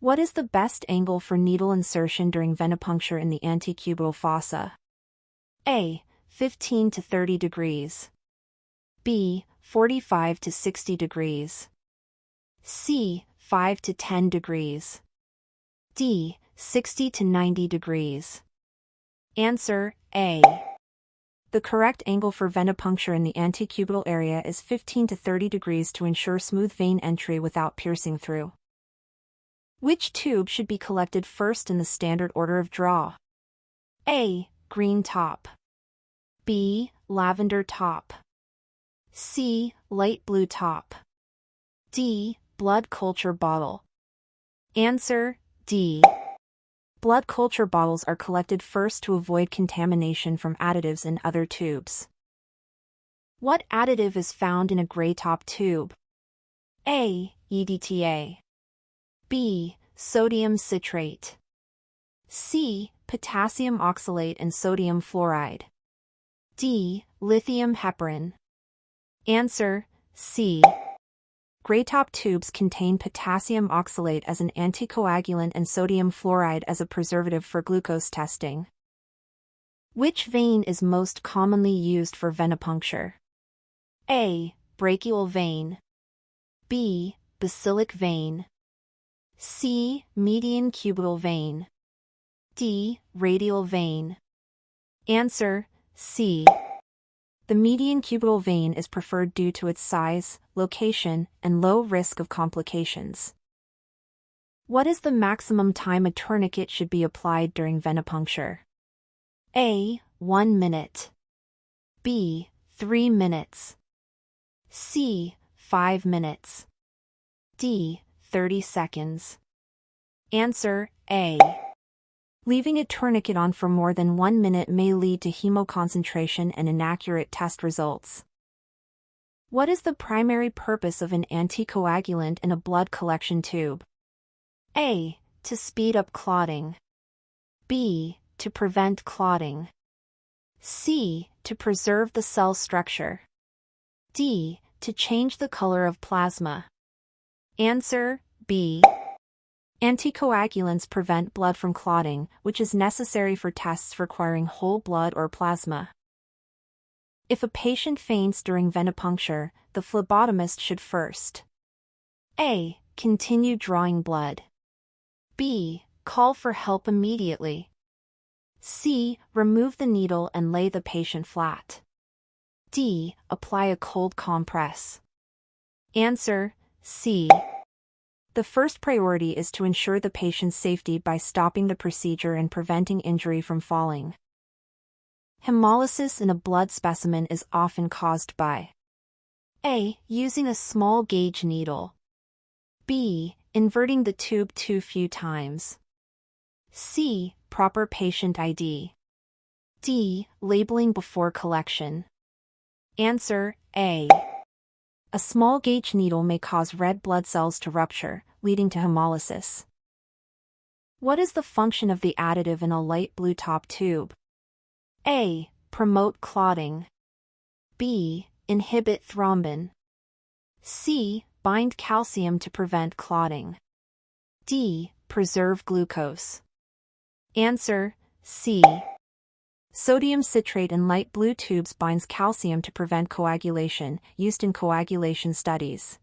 What is the best angle for needle insertion during venipuncture in the antecubital fossa? A. 15 to 30 degrees. B. 45 to 60 degrees. C. 5 to 10 degrees. D. 60 to 90 degrees. Answer A. The correct angle for venipuncture in the antecubital area is 15 to 30 degrees to ensure smooth vein entry without piercing through. Which tube should be collected first in the standard order of draw? A. Green top. B. Lavender top. C. Light blue top. D. Blood culture bottle. Answer D. Blood culture bottles are collected first to avoid contamination from additives in other tubes. What additive is found in a gray top tube? A. EDTA. B. Sodium citrate. C. Potassium oxalate and sodium fluoride. D. Lithium heparin. Answer C. Gray top tubes contain potassium oxalate as an anticoagulant and sodium fluoride as a preservative for glucose testing. Which vein is most commonly used for venipuncture? A. Brachial vein. B. Basilic vein. C. Median cubital vein. D. Radial vein. Answer C. The median cubital vein is preferred due to its size, location, and low risk of complications. What is the maximum time a tourniquet should be applied during venipuncture? A. 1 minute. B. 3 minutes. C. 5 minutes. D. 30 seconds. Answer A. Leaving a tourniquet on for more than 1 minute may lead to hemoconcentration and inaccurate test results. What is the primary purpose of an anticoagulant in a blood collection tube? A. To speed up clotting. B. To prevent clotting. C. To preserve the cell structure. D. To change the color of plasma. Answer B. Anticoagulants prevent blood from clotting, which is necessary for tests requiring whole blood or plasma. If a patient faints during venipuncture, the phlebotomist should first A. Continue drawing blood. B. Call for help immediately. C. Remove the needle and lay the patient flat. D. Apply a cold compress. Answer C. The first priority is to ensure the patient's safety by stopping the procedure and preventing injury from falling. Hemolysis in a blood specimen is often caused by A. Using a small gauge needle. B. Inverting the tube too few times. C. Proper patient ID. D. Labeling before collection. Answer A. A small gauge needle may cause red blood cells to rupture, leading to hemolysis. What is the function of the additive in a light blue top tube? A. Promote clotting. B. Inhibit thrombin. C. Bind calcium to prevent clotting. D. Preserve glucose. Answer C. Sodium citrate in light blue tubes binds calcium to prevent coagulation, used in coagulation studies.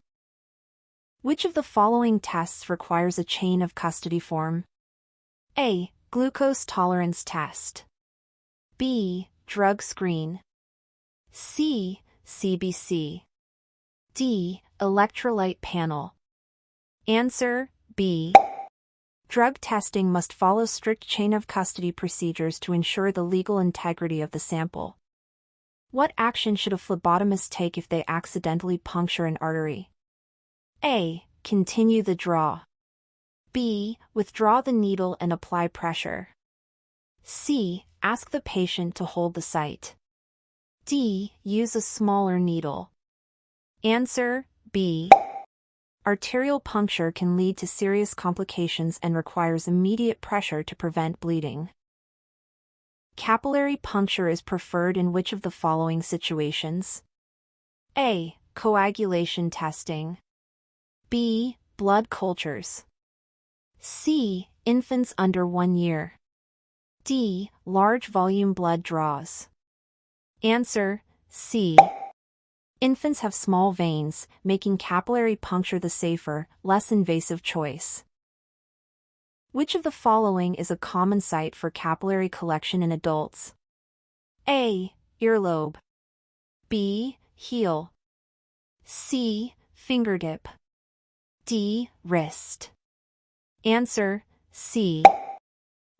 Which of the following tests requires a chain of custody form? A. Glucose tolerance test. B. Drug screen. C. CBC. D. Electrolyte panel. Answer B. Drug testing must follow strict chain of custody procedures to ensure the legal integrity of the sample. What action should a phlebotomist take if they accidentally puncture an artery? A. Continue the draw. B. Withdraw the needle and apply pressure. C. Ask the patient to hold the site. D. Use a smaller needle. Answer B. Arterial puncture can lead to serious complications and requires immediate pressure to prevent bleeding. Capillary puncture is preferred in which of the following situations? A. Coagulation testing. B. Blood cultures. C. Infants under 1 year. D. Large volume blood draws. Answer: C. Infants have small veins, making capillary puncture the safer, less invasive choice. Which of the following is a common site for capillary collection in adults? A. Earlobe. B. Heel. C. Fingertip. D. Wrist. Answer: C.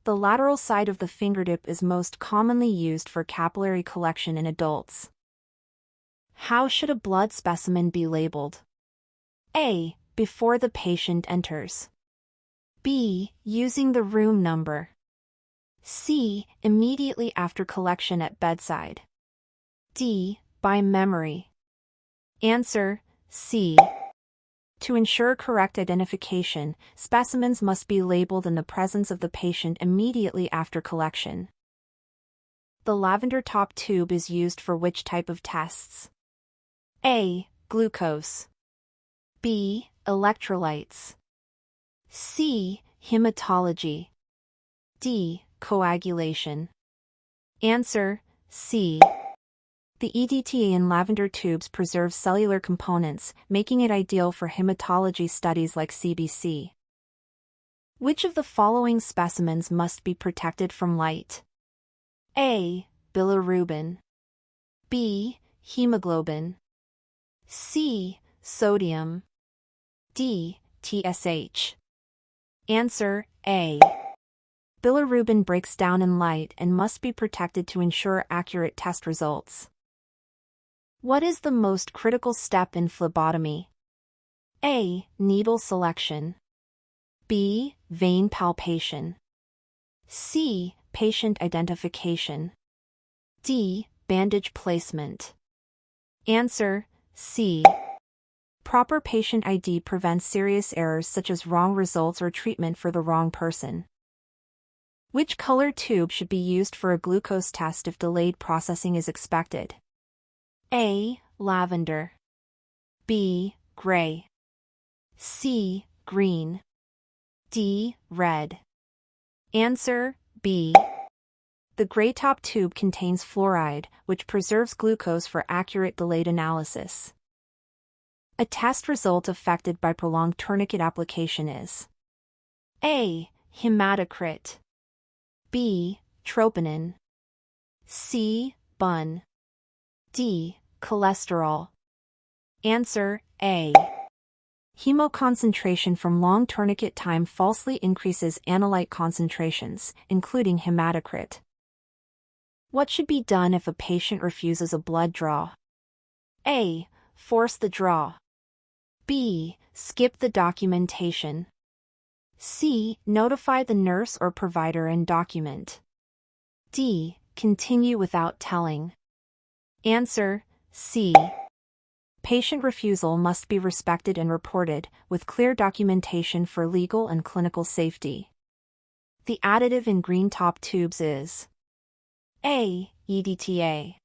The lateral side of the fingertip is most commonly used for capillary collection in adults. How should a blood specimen be labeled? A. Before the patient enters. B. Using the room number. C. Immediately after collection at bedside. D. By memory. Answer: C. To ensure correct identification, specimens must be labeled in the presence of the patient immediately after collection. The lavender top tube is used for which type of tests? A. Glucose. B. Electrolytes. C. Hematology. D. Coagulation. Answer: C. The EDTA in lavender tubes preserves cellular components, making it ideal for hematology studies like CBC. Which of the following specimens must be protected from light? A. Bilirubin. B. Hemoglobin. C. Sodium. D. TSH. Answer: A. Bilirubin breaks down in light and must be protected to ensure accurate test results. What is the most critical step in phlebotomy? A. Needle selection. B. Vein palpation. C. Patient identification. D. Bandage placement. Answer: C. Proper patient ID prevents serious errors such as wrong results or treatment for the wrong person. Which color tube should be used for a glucose test if delayed processing is expected? A. Lavender. B. Gray. C. Green. D. Red. Answer: B. The gray top tube contains fluoride, which preserves glucose for accurate delayed analysis. A test result affected by prolonged tourniquet application is A. Hematocrit. B. Troponin. C. Bun. D. Cholesterol. Answer: A. Hemoconcentration from long tourniquet time falsely increases analyte concentrations, including hematocrit. What should be done if a patient refuses a blood draw? A. Force the draw. B. Skip the documentation. C. Notify the nurse or provider and document. D. Continue without telling. Answer: C. Patient refusal must be respected and reported, with clear documentation for legal and clinical safety. The additive in green top tubes is A. EDTA.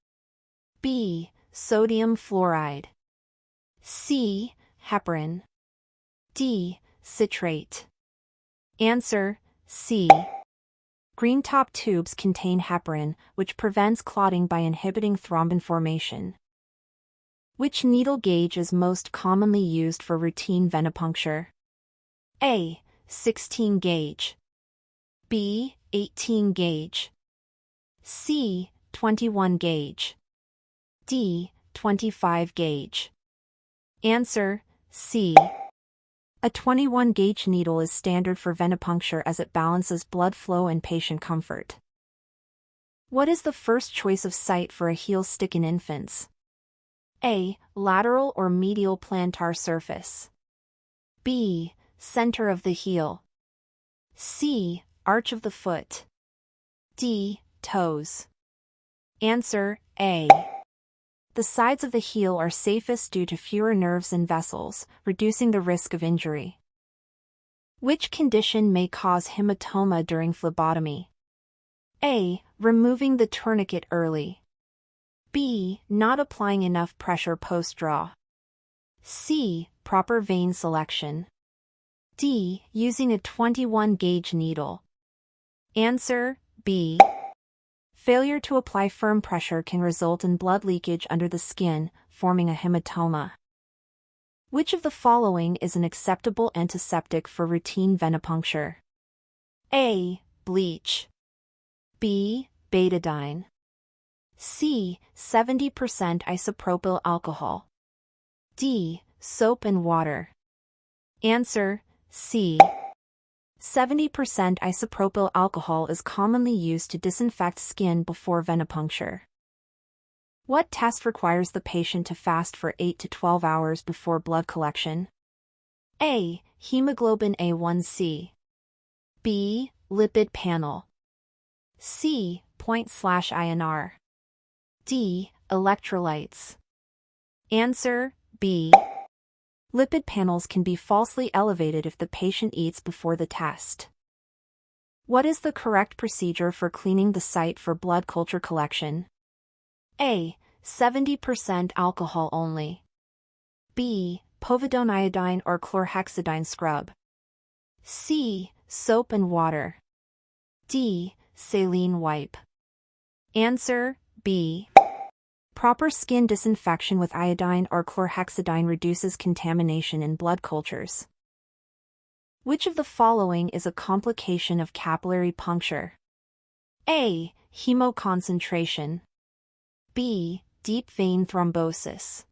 B. Sodium fluoride. C. Heparin. D. Citrate. Answer: C. Green top tubes contain heparin, which prevents clotting by inhibiting thrombin formation. Which needle gauge is most commonly used for routine venipuncture? A. 16 gauge. B. 18 gauge. C. 21 gauge. D. 25 gauge. Answer: C. A 21 gauge needle is standard for venipuncture as it balances blood flow and patient comfort. What is the first choice of site for a heel stick in infants? A. Lateral or medial plantar surface. B. Center of the heel. C. Arch of the foot. D. Toes. Answer: A. The sides of the heel are safest due to fewer nerves and vessels, reducing the risk of injury. Which condition may cause hematoma during phlebotomy? A. Removing the tourniquet early. B. Not applying enough pressure post-draw. C. Proper vein selection. D. Using a 21-gauge needle. Answer B. Failure to apply firm pressure can result in blood leakage under the skin, forming a hematoma. Which of the following is an acceptable antiseptic for routine venipuncture? A. Bleach. B. Betadine. C. 70% isopropyl alcohol. D. Soap and water. Answer C. 70% isopropyl alcohol is commonly used to disinfect skin before venipuncture. What test requires the patient to fast for 8 to 12 hours before blood collection? A. Hemoglobin A1C. B. Lipid panel. C. Point/INR. D. Electrolytes. Answer B. Lipid panels can be falsely elevated if the patient eats before the test. What is the correct procedure for cleaning the site for blood culture collection? A. 70% alcohol only. B. Povidone iodine or chlorhexidine scrub. C. Soap and water. D. Saline wipe. Answer B. Proper skin disinfection with iodine or chlorhexidine reduces contamination in blood cultures. Which of the following is a complication of capillary puncture? A. Hemoconcentration. B. Deep vein thrombosis.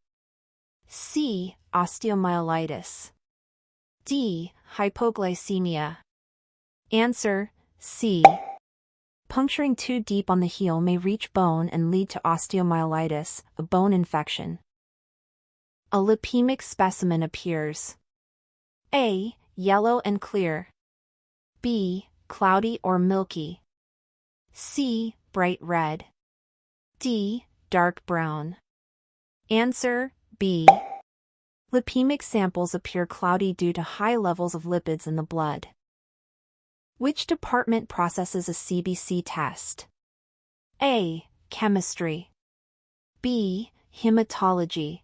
C. Osteomyelitis. D. Hypoglycemia. Answer C. Puncturing too deep on the heel may reach bone and lead to osteomyelitis, a bone infection. A lipemic specimen appears. A. Yellow and clear. B. Cloudy or milky. C. Bright red. D. Dark brown. Answer B. Lipemic samples appear cloudy due to high levels of lipids in the blood. Which department processes a CBC test? A. Chemistry. B. Hematology.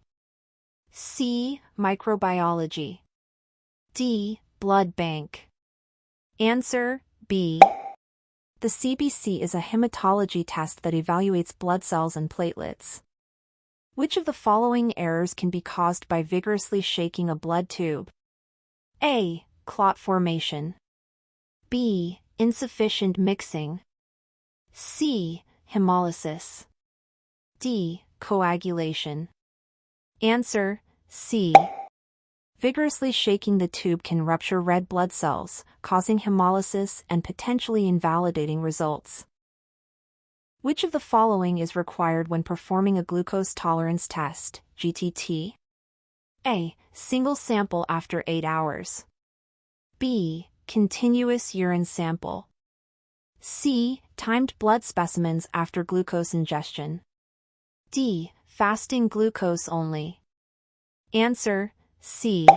C. Microbiology. D. Blood bank. Answer B. The CBC is a hematology test that evaluates blood cells and platelets. Which of the following errors can be caused by vigorously shaking a blood tube? A. Clot formation. B. Insufficient mixing. C. Hemolysis. D. Coagulation. Answer C. Vigorously shaking the tube can rupture red blood cells, causing hemolysis and potentially invalidating results. Which of the following is required when performing a glucose tolerance test, GTT? A. Single sample after 8 hours. B. Continuous urine sample. C. Timed blood specimens after glucose ingestion. D. Fasting glucose only. Answer C.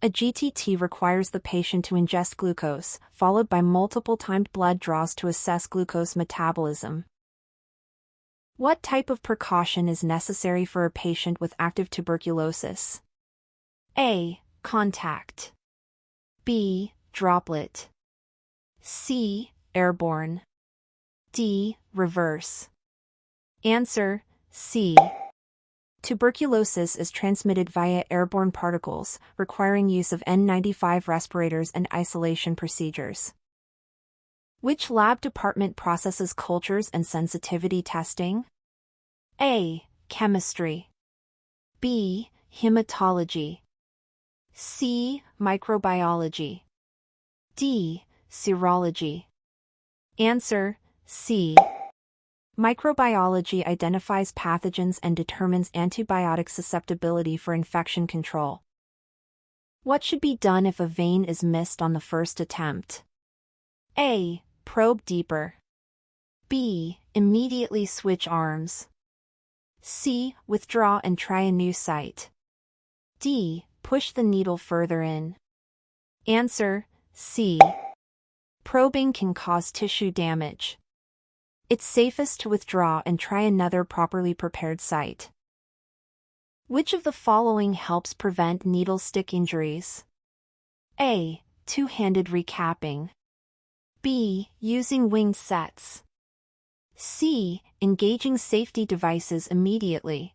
A GTT requires the patient to ingest glucose, followed by multiple timed blood draws to assess glucose metabolism. What type of precaution is necessary for a patient with active tuberculosis? A. Contact. B. Droplet. C. Airborne. D. Reverse. Answer C. Tuberculosis is transmitted via airborne particles, requiring use of N95 respirators and isolation procedures. Which lab department processes cultures and sensitivity testing? A. Chemistry. B. Hematology. C. Microbiology. D. Serology. Answer C. Microbiology identifies pathogens and determines antibiotic susceptibility for infection control. What should be done if a vein is missed on the first attempt? A. Probe deeper. B. Immediately switch arms. C. Withdraw and try a new site. D. Push the needle further in. Answer C. Probing can cause tissue damage. It's safest to withdraw and try another properly prepared site. Which of the following helps prevent needle stick injuries? A. Two-handed recapping. B. Using winged sets. C. Engaging safety devices immediately.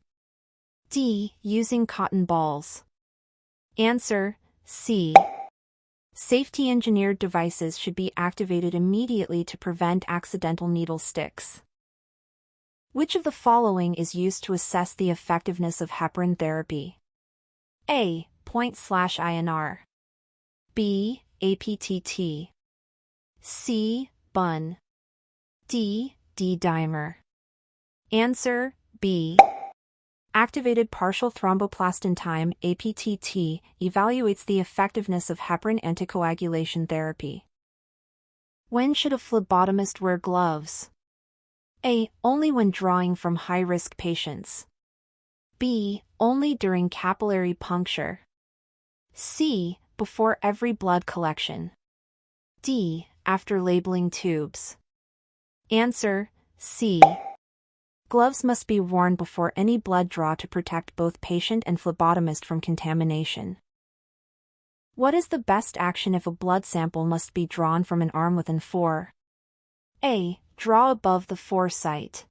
D. Using cotton balls. Answer: C. Safety-engineered devices should be activated immediately to prevent accidental needle sticks. Which of the following is used to assess the effectiveness of heparin therapy? A. Point/INR. B. APTT. C. BUN. D. D-dimer. Answer: B. Activated partial thromboplastin time (APTT) evaluates the effectiveness of heparin anticoagulation therapy. When should a phlebotomist wear gloves? A. Only when drawing from high-risk patients. B. Only during capillary puncture. C. Before every blood collection. D. After labeling tubes. Answer: C. Gloves must be worn before any blood draw to protect both patient and phlebotomist from contamination. What is the best action if a blood sample must be drawn from an arm within 4? A. Draw above the 4 site.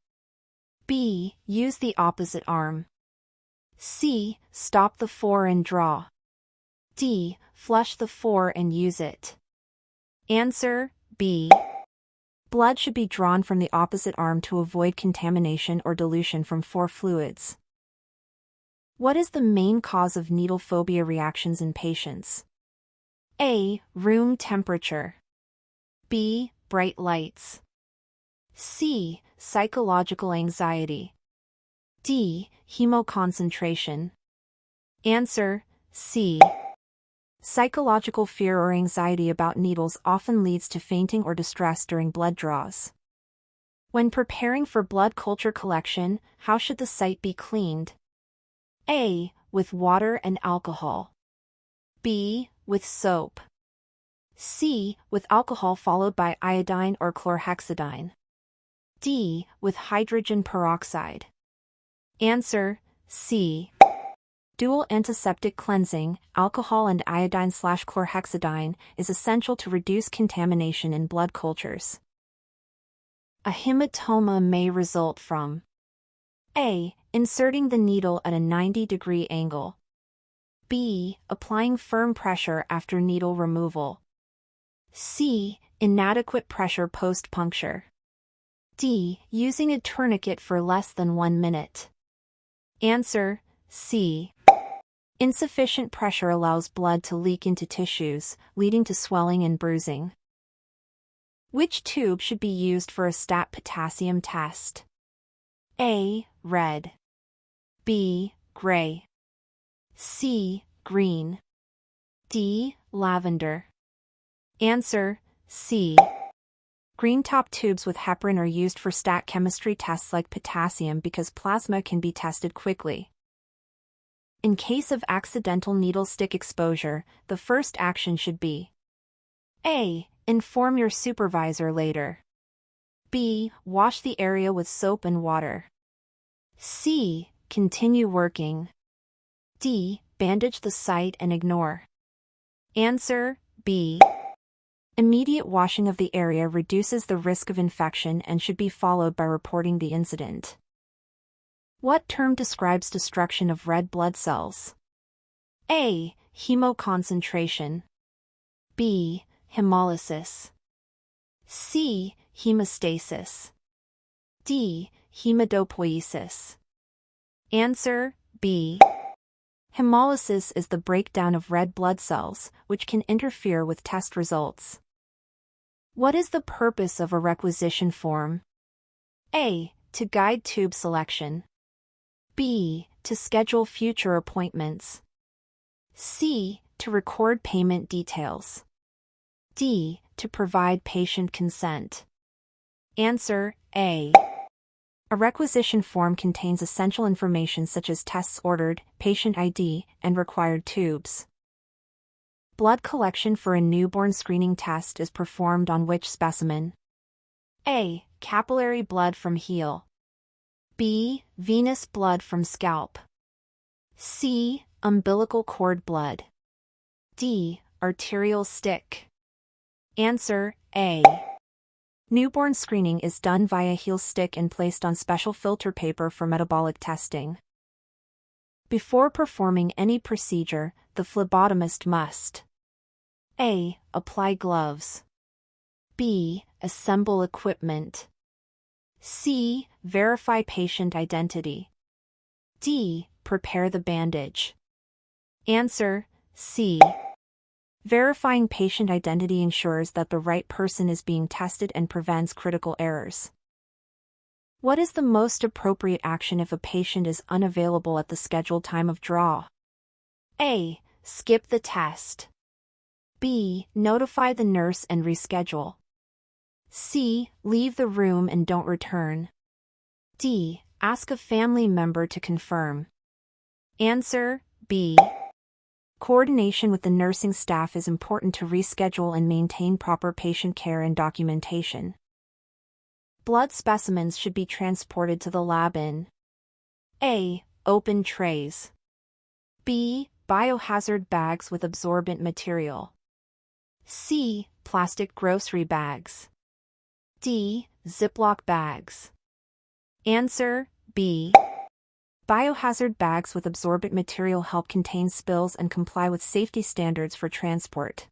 B. Use the opposite arm. C. Stop the 4 and draw. D. Flush the 4 and use it. Answer: B. Blood should be drawn from the opposite arm to avoid contamination or dilution from 4 fluids. What is the main cause of needle phobia reactions in patients? A. Room temperature. B. Bright lights. C. Psychological anxiety. D. Hemoconcentration. Answer: C. Psychological fear or anxiety about needles often leads to fainting or distress during blood draws. When preparing for blood culture collection, how should the site be cleaned? A. With water and alcohol. B. With soap. C. With alcohol followed by iodine or chlorhexidine. D. With hydrogen peroxide. Answer: C. Dual antiseptic cleansing, alcohol and iodine/chlorhexidine, is essential to reduce contamination in blood cultures. A hematoma may result from: A. Inserting the needle at a 90-degree angle. B. Applying firm pressure after needle removal. C. Inadequate pressure post-puncture. D. Using a tourniquet for less than 1 minute. Answer: C. Insufficient pressure allows blood to leak into tissues, leading to swelling and bruising. Which tube should be used for a stat potassium test? A. Red. B. Gray. C. Green. D. Lavender. Answer: C. Green top tubes with heparin are used for stat chemistry tests like potassium because plasma can be tested quickly. In case of accidental needle stick exposure, the first action should be: A. Inform your supervisor later. B. Wash the area with soap and water. C. Continue working. D. Bandage the site and ignore. Answer: B. Immediate washing of the area reduces the risk of infection and should be followed by reporting the incident. What term describes destruction of red blood cells? A. Hemoconcentration. B. Hemolysis. C. Hemostasis. D. Hematopoiesis. Answer: B. Hemolysis is the breakdown of red blood cells, which can interfere with test results. What is the purpose of a requisition form? A. To guide tube selection. B. To schedule future appointments. C. To record payment details. D. To provide patient consent. Answer: A. A requisition form contains essential information such as tests ordered, patient ID, and required tubes. Blood collection for a newborn screening test is performed on which specimen? A. Capillary blood from heel. B. Venous blood from scalp. C. Umbilical cord blood. D. Arterial stick. Answer A. Newborn screening is done via heel stick and placed on special filter paper for metabolic testing. Before performing any procedure, the phlebotomist must A. Apply gloves. B. Assemble equipment. C. Verify patient identity. D. Prepare the bandage. Answer C. Verifying patient identity ensures that the right person is being tested and prevents critical errors. What is the most appropriate action if a patient is unavailable at the scheduled time of draw? A. Skip the test. B. Notify the nurse and reschedule. C. Leave the room and don't return. D. Ask a family member to confirm. Answer B. Coordination with the nursing staff is important to reschedule and maintain proper patient care and documentation. Blood specimens should be transported to the lab in A. Open trays. B. Biohazard bags with absorbent material. C. Plastic grocery bags. D. Ziploc bags. Answer B. Biohazard bags with absorbent material help contain spills and comply with safety standards for transport.